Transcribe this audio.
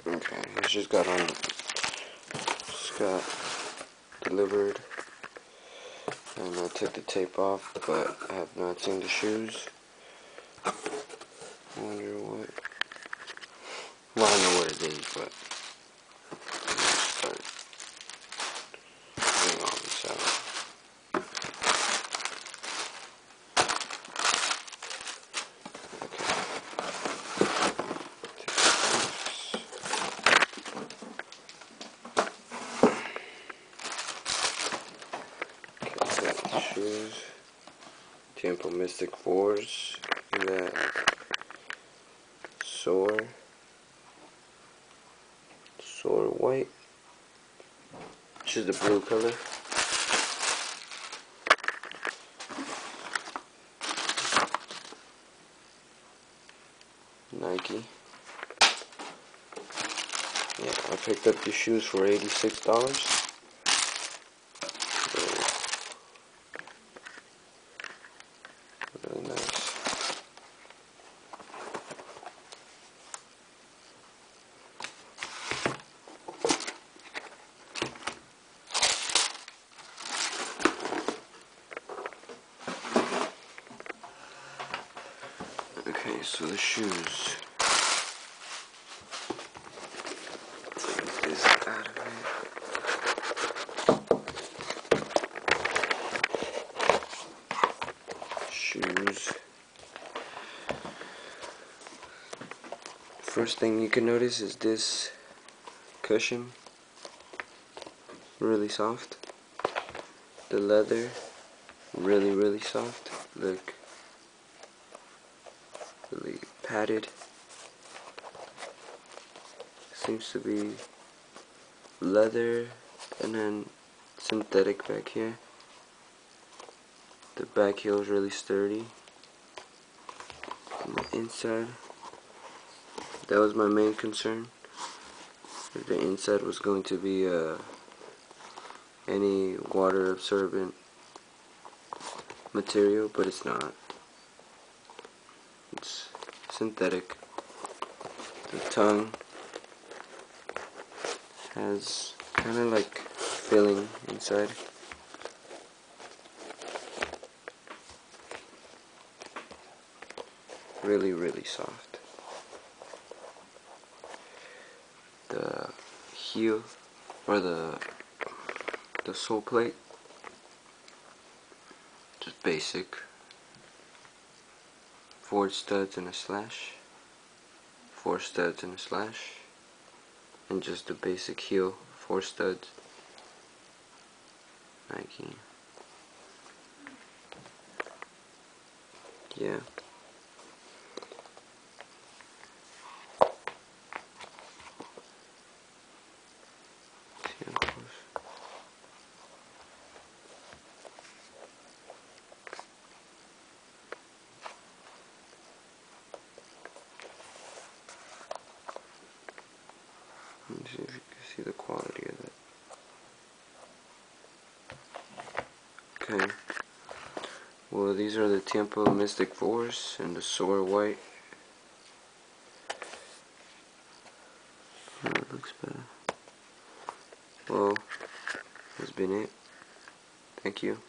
Okay, it just got delivered, and I took the tape off, but I have not seen the shoes. I wonder what. Well, I know what it is, but let's start getting all this out. Shoes, Tempo Mystic 4s, and that Soar White, which is the blue color. Nike. Yeah, I picked up these shoes for $86. Really nice. Okay, so the shoes. Take this out of it. Shoes. First thing you can notice is this cushion. Really soft. The leather, really soft. Look. Really padded. Seems to be leather and then synthetic back here. The back heel is really sturdy. And the inside, that was my main concern. If the inside was going to be any water absorbent material, but it's not. It's synthetic. The tongue has kind of like filling inside. Really soft. The heel, or the sole plate, just basic. 4 studs and a slash. 4 studs and a slash. And just the basic heel, 4 studs. Nike. Yeah. See up close. Let me see if you can see the quality of that. Okay. Well, these are the Tempo Mystic 4s and the Soar White. Oh, it looks better. Well, that's been it. Thank you.